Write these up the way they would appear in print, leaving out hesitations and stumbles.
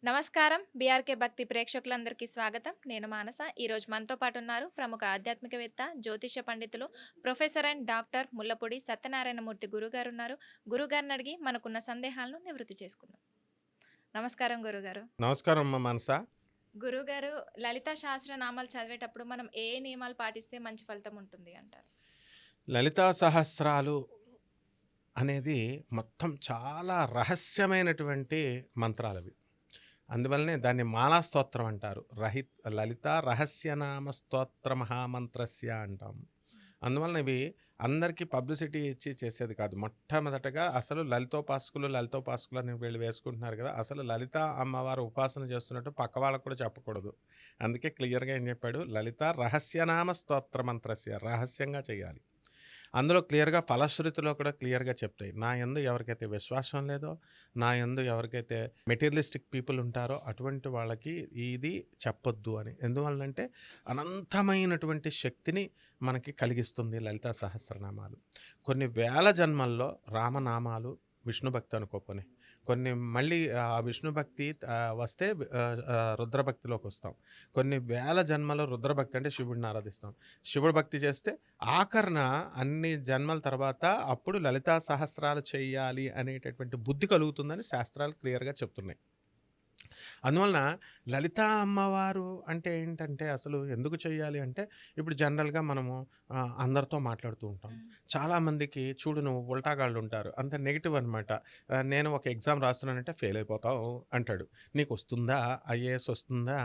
నమస్కారం. బీఆర్‌కే భక్తి ప్రేక్షకులందరికీ స్వాగతం. నేను మానస. ఈరోజు మనతో పాటు ఉన్నారు ప్రముఖ ఆధ్యాత్మికవేత్త, జ్యోతిష్య పండితులు, professor and doctor Mullapudi Satyanarayana Murthy గురుగారు ఉన్నారు. గురుగారిని అడిగి మనకున్న సందేహాలను నివృత్తి చేసుకుందాం. నమస్కారం గురుగారు. నమస్కారం అమ్మ మనస. గురుగారు, లలిత సహస్రనామాలు చదివేటప్పుడు మనం ఏ నియమాలు పాటిస్తే మంచి ఫలితం ఉంటుంది అంటారు? లలితా సహస్రాలు అనేది మొత్తం చాలా రహస్యమైనటువంటి మంత్రాలవి. అందువల్లనే దాన్ని మాలా స్తోత్రం అంటారు. లలిత రహస్యనామ స్తోత్ర మహామంత్రస్య అంటాము. అందువలన ఇవి అందరికీ పబ్లిసిటీ ఇచ్చి చేసేది కాదు. మొట్టమొదటగా అసలు లలితోపాసకులు అని వీళ్ళు వేసుకుంటున్నారు కదా! అసలు లలిత అమ్మవారు ఉపాసన చేస్తున్నట్టు పక్క వాళ్ళకి కూడా చెప్పకూడదు. అందుకే క్లియర్‌గా ఏం చెప్పాడు, లలిత రహస్యనామ స్తోత్ర మంత్రస్య, రహస్యంగా చేయాలి. అందులో క్లియర్‌గా ఫలశ్రుతిలో కూడా క్లియర్‌గా చెప్తాయి. నా యందు ఎవరికైతే విశ్వాసం లేదో, నా యందు ఎవరికైతే మెటీరియలిస్టిక్ పీపుల్ ఉంటారో అటువంటి వాళ్ళకి ఇది చెప్పొద్దు అని. ఎందువలనంటే అనంతమైనటువంటి శక్తిని మనకి కలిగిస్తుంది లలితా సహస్రనామాలు. కొన్ని వేల జన్మల్లో రామనామాలు విష్ణు భక్తి అనుకోపోని. కొన్ని మళ్ళీ విష్ణు భక్తి వస్తే రుద్రభక్తిలోకొస్తాం. కొన్ని వేల జన్మలో రుద్రభక్తి అంటే శివుడిని ఆరాధిస్తాం. శివుడు భక్తి చేస్తే ఆఖరణ అన్ని జన్మల తర్వాత అప్పుడు లలితా సహస్రాలు చేయాలి అనేటటువంటి బుద్ధి కలుగుతుందని శాస్త్రాలు క్లియర్‌గా చెప్తున్నాయి. అందువలన లలితా అమ్మవారు అంటే ఏంటంటే అసలు ఎందుకు చేయాలి అంటే, ఇప్పుడు జనరల్‌గా మనము అందరితో మాట్లాడుతూ ఉంటాం. హ్మ్. చాలామందికి చూడు నువ్వు ఉల్టాగాళ్ళు ఉంటారు. అంత నెగెటివ్ అనమాట. నేను ఒక ఎగ్జామ్ రాస్తున్నానంటే ఫెయిల్ అయిపోతావు అంటాడు. నీకొస్తుందా? ఐఏఎస్ వస్తుందా?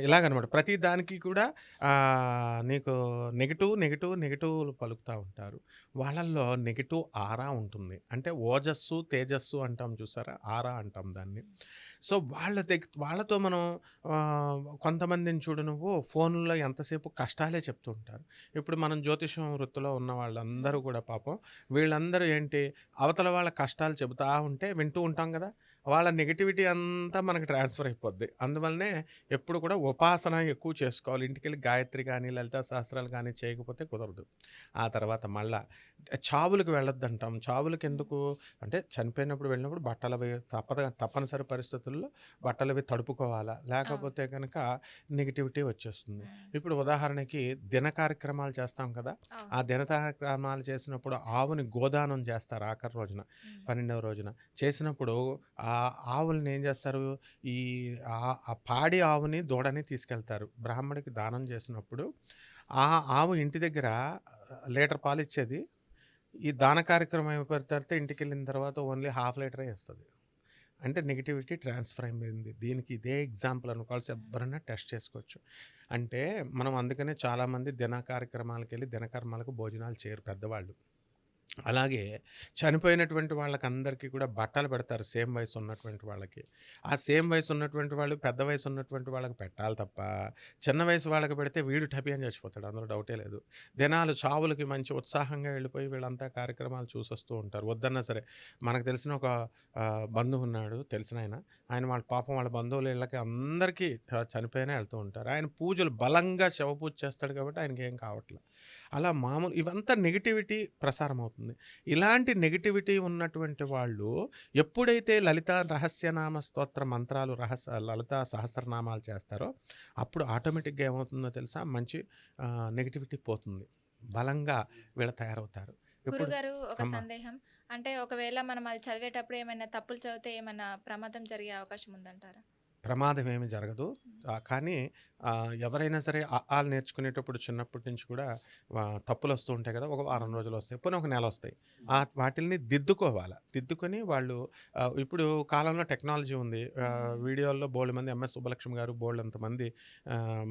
ఇలాగనమాట. ప్రతి దానికి కూడా నీకు నెగెటివ్ పలుకుతా ఉంటారు. వాళ్ళల్లో నెగెటివ్ ఆరా ఉంటుంది. అంటే ఓజస్సు, తేజస్సు అంటాం చూసారా? ఆరా అంటాం దాన్ని. సో, వాళ్ళతో మనం కొంతమందిని చూడు నువ్వు ఫోన్‌లో ఎంతసేపు కష్టాలే చెప్తూ ఉంటారు. ఇప్పుడు మనం జ్యోతిషం వృత్తిలో ఉన్న వాళ్ళందరూ కూడా పాపం వీళ్ళందరూ ఏంటి అవతల వాళ్ళ కష్టాలు చెబుతా ఉంటే వింటూ ఉంటాం గదా! వాళ్ళ నెగటివిటీ అంతా మనకు ట్రాన్స్‌ఫర్ అయిపోద్ది. అందువల్లనే ఎప్పుడు కూడా ఉపాసన ఎక్కువ చేసుకోవాలి. ఇంటికెళ్ళి గాయత్రి గాని, లలితా సహస్రాలు గాని చేయకపోతే కుదరదు. ఆ తర్వాత మళ్ళా చావులకు వెళ్ళొద్దంటాం. చావులకెందుకు అంటే చనిపోయినప్పుడు వెళ్ళినప్పుడు బట్టలవి తప్పనిసరి పరిస్థితుల్లో బట్టలవి తడుపుకోవాలా. అవును. లేకపోతే గనక నెగటివిటీ వచ్చేస్తుంది. హ్మ్. ఇప్పుడు ఉదాహరణకి దిన కార్యక్రమాలు చేస్తాం కదా! అవును. ఆ దిన కార్యక్రమాలు చేసినప్పుడు ఆవుని గోదానం చేస్తారు ఆఖరి రోజున, హ్మ్. 12వ రోజున. చేసినప్పుడు ఆ ఆవుల్ని ఏం చేస్తారు, ఈ ఆ పాడి ఆవుని, దూడని తీసుకెళ్తారు. బ్రాహ్మడికి దానం చేసినప్పుడు ఆ ఆవు ఇంటి దగ్గర లీటర్ పాలిచ్చేది. ఈ దాన కార్యక్రమం అయిపోయిన తర్వాత ఇంటికెళ్ళిన తర్వాత ఓన్లీ హాఫ్ లీటరే ఇస్తది. అంటే నెగటివిటీ ట్రాన్స్‌ఫర్ అయిపోయింది. దీనికి ఇదే ఎగ్జాంపుల్ అనుకోవాల్సి హ్మ్. ఎవ్వరైనా టెస్ట్ చేసుకోవచ్చు. అంటే మనం అందుకనే చాలామంది దిన కార్యక్రమాలకెళ్ళి దినకర్మలకు భోజనాలు చేయరు పెద్దవాళ్ళు. అలాగే చనిపోయినటువంటి వాళ్ళకందరికీ కూడా బట్టలు పెడతారు సేమ్ వయసు ఉన్నటువంటి వాళ్ళకి. ఆ సేమ్ వయసు ఉన్నటువంటి వాళ్ళు పెద్ద వయసు ఉన్నటువంటి వాళ్ళకి పెట్టాలి తప్ప, చిన్న వయసు వాళ్ళకి పెడితే వీడు టపి అని చచ్చిపోతాడు. అందులో డౌటే లేదు. దినాలు చావులకి మంచి ఉత్సాహంగా వెళ్ళిపోయి వీళ్ళంతా కార్యక్రమాలు చూసొస్తూ ఉంటారు. వద్దన్నా సరే. మనకు తెలిసిన ఒక బంధువున్నాడు తెలిసినాయన. ఆయన వాళ్ళ పాపం వాళ్ళ బంధువుల ఇళ్ళకి అందరికీ చనిపోయినా ఎళ్తూ ఉంటారు. ఆయన పూజలు బలంగా శవ పూజ చేస్తాడు కాబట్టి ఆయనకేం కావట్ల. అలా మామూలు ఇవంతా నెగటివిటీ ప్రసారమవుతుంది. ఇలాంటి నెగటివిటీ ఉన్నటువంటి వాళ్ళు ఎప్పుడైతే లలితా రహస్యనామ స్తోత్ర మంత్రాలు లలితా సహస్రనామాలు చేస్తారో అప్పుడు ఆటోమేటిక్‌గా ఏమవుతుందో తెలుసా? మంచి నెగటివిటీ పోతుంది. బలంగా వీళ్ళు తయారవుతారు. ఇప్పుడు గురుగారు, ఒక అమ్మ సందేహం. అంటే ఒకవేళ మనం అది చదివేటప్పుడు ఏమైనా తప్పులు చదివితే ఏమన్నా ప్రమాదం జరిగే అవకాశం ఉందంటారా? ప్రమాదం ఏమి జరగదు. హ్మ్. కానీ ఎవరైనా సరే ఆలు నేర్చుకునేటప్పుడు చిన్నప్పటి నుంచి కూడా తప్పులొస్తూ ఉంటాయి కదా! ఒక వారం హ్మ్. రోజులొస్తాయి. పోనీ ఒక నెలొస్తాయి. వాటిల్ని దిద్దుకోవాల. దిద్దుకొని వాళ్ళు ఇప్పుడు కాలంలో టెక్నాలజీ ఉంది. హ్మ్. వీడియోల్లో బోలెడుమంది ఎంఎస్ సుబ్బలక్ష్మి గారు బోలెడంతమంది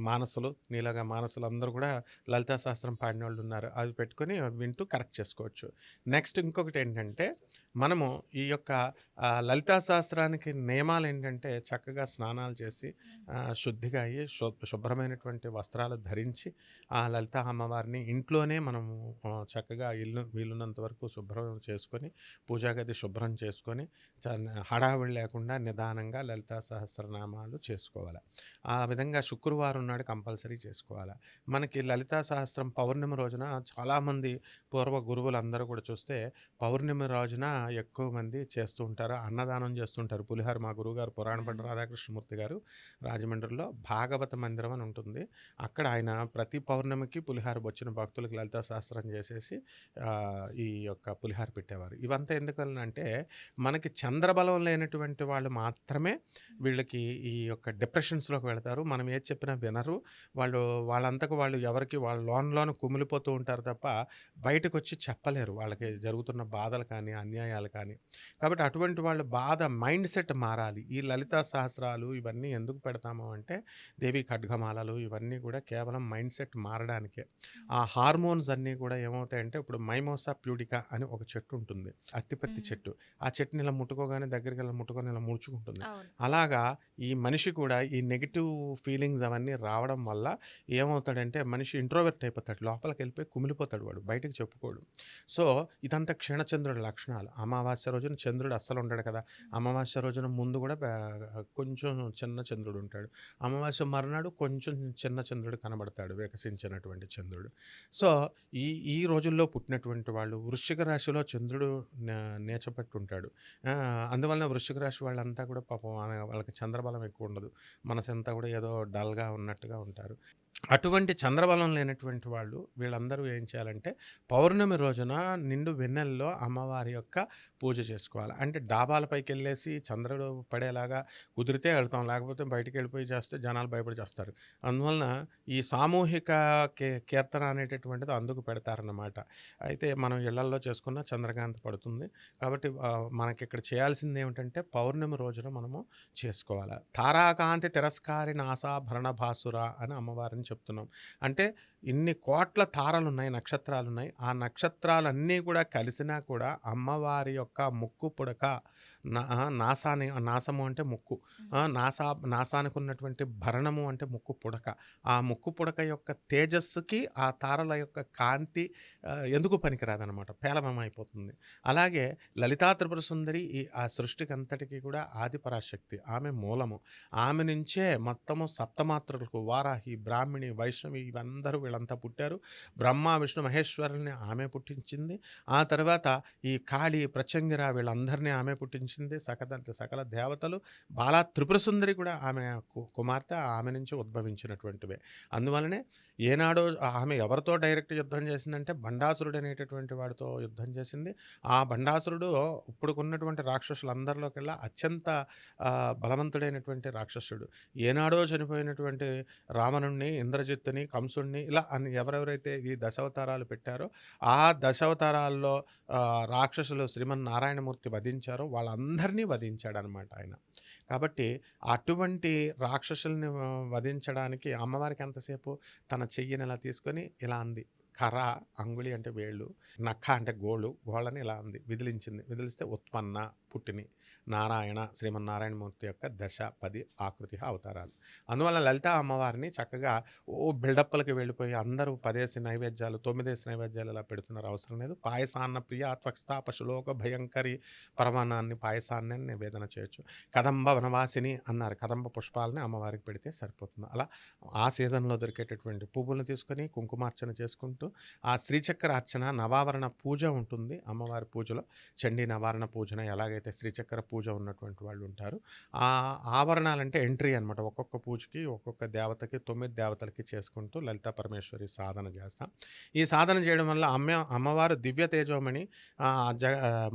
మానసులు, నీలాగా మానసులందరూ కూడా లలితా సహస్రం పాడినోళ్ళున్నారు. అది పెట్టుకొని వింటూ కరెక్ట్ చేసుకోవచ్చు. నెక్స్ట్ ఇంకొకటేంటంటే మనము ఈ యొక్క లలితా సహస్రానికి నియమాలేంటంటే చక్కగా స్నానాలు చేసి శుద్ధిగా అయ్యి శుభ్రమైనటువంటి వస్త్రాలు ధరించి ఆ లలిత అమ్మవారిని ఇంట్లోనే మనము చక్కగా వీలున్నంత వరకు శుభ్రం చేసుకొని పూజా గది శుభ్రం చేసుకొని హడావిడి లేకుండా నిదానంగా లలితా సహస్రనామాలు చేసుకోవాలి. ఆ విధంగా శుక్రవారం నాడు కంపల్సరీ చేసుకోవాలి. మనకి లలితా సహస్రం పౌర్ణమి రోజున చాలామంది పూర్వ గురువులందరూ కూడా చూస్తే పౌర్ణమి రోజున ఎక్కువ మంది చేస్తూ ఉంటారు. అన్నదానం చేస్తుంటారు. పులిహోర మా గురువుగారు పురాణపండ రాధాకృష్ణమూర్తి గారు రాజమండ్రిలో భాగవత మందిరం అని ఉంటుంది. అక్కడ ఆయన ప్రతి పౌర్ణమికి పులిహోర వచ్చిన భక్తులకు లలితా సహస్రం చేసేసి ఈ యొక్క పులిహోర పెట్టేవారు. ఇవంతా ఎందుకనంటే మనకి చంద్రబలం లేనటువంటి వాళ్ళు మాత్రమే వీళ్ళకి ఈ యొక్క డిప్రెషన్స్‌లోకి వెళతారు. మనం ఏది చెప్పినా వినరు. వాళ్ళంతకు వాళ్ళు ఎవరికి వాళ్ళ లోన కుమిలిపోతూ ఉంటారు తప్ప బయటకొచ్చి చెప్పలేరు. వాళ్ళకి జరుగుతున్న బాధలు కానీ, అన్యాయాలు కానీ. కాబట్టి అటువంటి వాళ్ళు మైండ్ సెట్ మారాలి. ఈ లలితా సహస్రాలు ఇవన్నీ ఎందుకు పెడతాము అంటే దేవి ఖడ్గమాలలు ఇవన్నీ కూడా కేవలం మైండ్ సెట్ మారడానికే. ఆ హార్మోన్స్ అన్నీ కూడా ఏమవుతాయంటే ఇప్పుడు మైమోసా ప్యూడికా అని ఒక చెట్టు ఉంటుంది. అత్తిపత్తి చెట్టు. ఆ చెట్టుని ఇలా ముట్టుకోగానే దగ్గరికి ఇలా ముట్టుకొని ఇలా ముడుచుకుంటుంది. అవును. అలాగా ఈ మనిషి కూడా ఈ నెగెటివ్ ఫీలింగ్స్ అవన్నీ రావడం వల్ల ఏమవుతాడంటే మనిషి ఇంట్రోవర్ట్ అయిపోతాడు. లోపలికెళ్ళిపోయి కుమిలిపోతాడు వాడు. బయటకి చెప్పుకోడు. సో, ఇదంతా క్షీణచంద్రుడి లక్షణాలు. అమావాస్య రోజున చంద్రుడు అస్సలు ఉండడు కదా! అమావాస్య రోజున ముందు కూడా కొంచెం చిన్న చంద్రుడు ఉంటాడు. అమావాస్య మరునాడు కొంచెం చిన్న చంద్రుడు కనబడతాడు. వికసించినటువంటి చంద్రుడు. సో, ఈ ఈ రోజుల్లో పుట్టినటువంటి వాళ్ళు వృశ్చిక రాశిలో చంద్రుడు నీచపట్టి ఉంటాడు. అందువలన వృశ్చిక రాశి వాళ్ళంతా కూడా పాపం వాళ్ళకి చంద్రబలం ఎక్కువ ఉండదు. మనసంతా కూడా ఏదో డల్‌గా ఉన్నట్టుగా ఉంటారు. అటువంటి చంద్రబలం లేనటువంటి వాళ్ళు వీళ్ళందరూ ఏం చేయాలంటే పౌర్ణమి రోజున నిండు వెన్నెలలో అమ్మవారి యొక్క పూజ చేసుకోవాలి. అంటే డాబాల పైకెళ్ళేసి చంద్రుడు పడేలాగా కుదిరితే వెళ్తాం. లేకపోతే బయటికి వెళ్ళిపోయి చేస్తే జనాలు భయపడి చేస్తారు. అందువలన ఈ సామూహిక కీర్తన అనేటటువంటిది అందుకు పెడతారన్నమాట. అయితే మనం ఇళ్లల్లో చేసుకున్న చంద్రకాంతి పడుతుంది. కాబట్టి మనకిక్కడ చేయాల్సింది ఏమిటంటే పౌర్ణమి రోజున మనము చేసుకోవాలి. తారాకాంతి తిరస్కారి నాసాభరణ భాసుర అని అమ్మవారిని చెప్తున్నాం. అంటే ఇన్ని కోట్ల తారలున్నాయి, నక్షత్రాలున్నాయి. ఆ నక్షత్రాలన్నీ కూడా కలిసినా కూడా అమ్మవారి యొక్క ముక్కు పుడక నాసము అంటే ముక్కు. నాసానికి ఉన్నటువంటి భరణము అంటే ముక్కు పుడక. ఆ ముక్కు పుడక యొక్క తేజస్సుకి ఆ తారల యొక్క కాంతి ఎందుకు పనికిరాదనమాట. పేలవమైపోతుంది. అలాగే లలితా త్రిపుర సుందరి ఆ సృష్టికి అంతటికీ కూడా ఆది పరాశక్తి. ఆమె మూలము. ఆమె నుంచే మొత్తము సప్తమాతృలకు వారాహి, బ్రాహ్మిణి, వైష్ణవి ఇవందరూ వీళ్ళంతా పుట్టారు. బ్రహ్మ, విష్ణు, మహేశ్వరుల్ని ఆమె పుట్టించింది. ఆ తర్వాత ఈ కాళి, ప్రత్యంగిర వీళ్ళందరినీ ఆమె పుట్టించింది. సకల దేవతలు. బాలా త్రిపుర సుందరి కూడా ఆమె కుమార్తె. ఆమె నుంచి ఉద్భవించినటువంటివే. అందువలనే ఏనాడో ఆమె ఎవరితో డైరెక్ట్ యుద్ధం చేసిందంటే బండాసురుడు అనేటటువంటి వాడితో యుద్ధం చేసింది. ఆ బండాసురుడు ఇప్పుడుకున్నటువంటి రాక్షసులందరిలోకెల్లా అత్యంత బలవంతుడైనటువంటి రాక్షసుడు. ఏనాడో చనిపోయినటువంటి రావణుణ్ణి, ఇంద్రజిత్తుని, కంసుణ్ణి ఇలా ఎవరెవరైతే ఈ దశావతారాలు పెట్టారో ఆ దశావతారాల్లో రాక్షసులు శ్రీమన్నారాయణమూర్తి వధించారో వాళ్ళందరినీ వధించాడనమాట ఆయన. కాబట్టి అటువంటి రాక్షసుల్ని వధించడానికి అమ్మవారికి ఎంతసేపు తన చెయ్యిని ఇలా తీసుకొని ఇలా అంది. కర, అంగుళి అంటే వేళ్ళు, నక్క అంటే గోళ్ళని ఇలా అంది. విదిలిస్తే ఉత్పన్న పుట్టిని నారాయణ శ్రీమన్నారాయణమూర్తి యొక్క 10 ఆకృతి అవతారాలు. అందువల్ల లలిత అమ్మవారిని చక్కగా బిల్డప్లకి వెళ్ళిపోయి అందరూ 10 నైవేద్యాలు 9 నైవేద్యాలు ఇలా పెడుతున్నారు. అవసరం లేదు. పాయసాన్న ప్రియ త్వక్స్థా పశులోక భయంకరి పరమాన్నాన్ని పాయసాన్ని నివేదన చేయొచ్చు. కదంబ వనవాసిని అన్నారు. కదంబ పుష్పాలని అమ్మవారికి పెడితే సరిపోతుంది. అలా ఆ సీజన్లో దొరికేటటువంటి పువ్వులను తీసుకొని కుంకుమార్చన చేసుకుంటూ ఆ శ్రీచక్ర అర్చన, నవావరణ పూజ ఉంటుంది అమ్మవారి పూజలో. చండీ నవారణ పూజన ఎలాగైతే శ్రీచక్ర పూజ ఉన్నటువంటి వాళ్ళు ఉంటారు. ఆ ఆవరణాలంటే ఎంట్రీ అనమాట. ఒక్కొక్క పూజకి ఒక్కొక్క దేవతకి 9 దేవతలకి చేసుకుంటూ లలితా పరమేశ్వరి సాధన చేస్తాం. ఈ సాధన చేయడం వల్ల అమ్మవారు దివ్య తేజోమణి,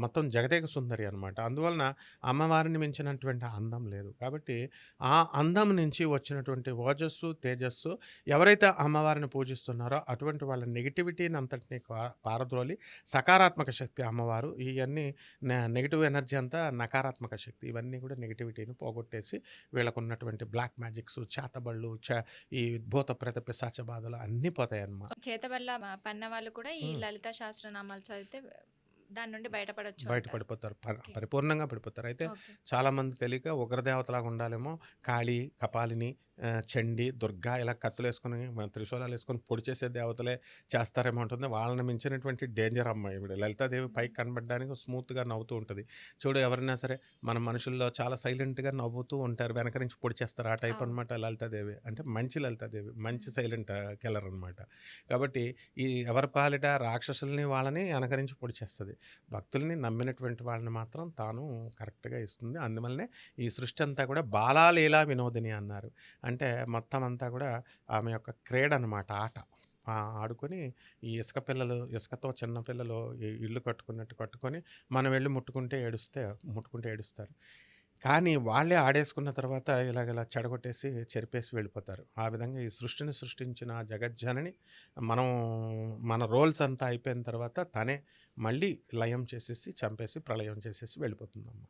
మొత్తం జగదేక సుందరి అనమాట. అందువలన అమ్మవారిని మించినటువంటి అందం లేదు. కాబట్టి ఆ అందం నుంచి వచ్చినటువంటి ఓజస్సు, తేజస్సు ఎవరైతే అమ్మవారిని పూజిస్తున్నారో అటువంటి వాళ్ళ నెగిటివిటీని అంతటినీ పారద్రోలి సకారాత్మక శక్తి అమ్మవారు. ఇవన్నీ నెగిటివ్ ఎనర్జీ అంతా నకారాత్మక శక్తి. ఇవన్నీ కూడా నెగిటివిటీని పోగొట్టేసి వీళ్ళకు ఉన్నటువంటి బ్లాక్ మ్యాజిక్స్, చేతబళ్ళు, ఈ భూత ప్రేత పిశాచ బాధలు అన్నీ పోతాయి అన్నమాట. చేతబల్ల పన్న వాళ్ళు కూడా ఈ లలిత శాస్త్రనామాలు చదివితే దాని నుండి బయటపడొచ్చు బయట అంటారు. పడిపోతారు. ఓకే. పరిపూర్ణంగా పడిపోతారు. అయితే ఓకే. చాలామంది తెలియక ఉగ్రదేవతలాగా ఉండాలేమో, కాళీ, కపాలిని, చండి, దుర్గా ఇలా కత్తులేసుకొని, త్రిశూలాలేసుకొని పొడి చేసే దేవతలే చేస్తారేమో ఉంటుంది. వాళ్ళని మించినటువంటి డేంజర్ అమ్మ ఈవిడ. లలితాదేవి పైకి కనబడడానికి స్మూత్‌గా నవ్వుతూ ఉంటది. చూడు ఎవరైనా సరే మన మనుషుల్లో చాలా సైలెంట్‌గా నవ్వుతూ ఉంటారు. వెనక నుంచి పొడి చేస్తారు. ఆ టైప్ అవును. అనమాట లలితాదేవి. అంటే మంచి లలితాదేవి. మంచి హ్మ్. సైలెంట్ కిల్లర్ అనమాట. కాబట్టి ఈ ఎవరి పాలిట రాక్షసుల్ని వాళ్ళని ఎనకరించి పొడి చేస్తది. భక్తుల్ని నమ్మినటువంటి వాళ్ళని మాత్రం తాను కరెక్ట్‌గా ఇస్తుంది. అందువల్లనే ఈ సృష్టి అంతా కూడా బాలాలీలా వినోదిని అన్నారు. అంటే మొత్తం అంతా కూడా ఆమె యొక్క క్రీడ అనమాట. ఆట. ఆడుకొని ఈ ఇసుక పిల్లలు ఇసుకతో చిన్న పిల్లలు ఇల్లు కట్టుకున్నట్టు కట్టుకొని మనం వెళ్లి ముట్టుకుంటే ఏడుస్తారు. కానీ వాళ్ళే ఆడేసుకున్న తర్వాత ఇలాగ చెడగొట్టేసి చెరిపేసి వెళ్ళిపోతారు. ఆ విధంగా ఈ సృష్టిని సృష్టించిన ఆ జగజ్జనని మనం మన రోల్స్ అంతా అయిపోయిన తర్వాత తనే మళ్ళీ లయం చేసేసి, చంపేసి, ప్రళయం చేసేసి వెళ్ళిపోతుందమ్మ.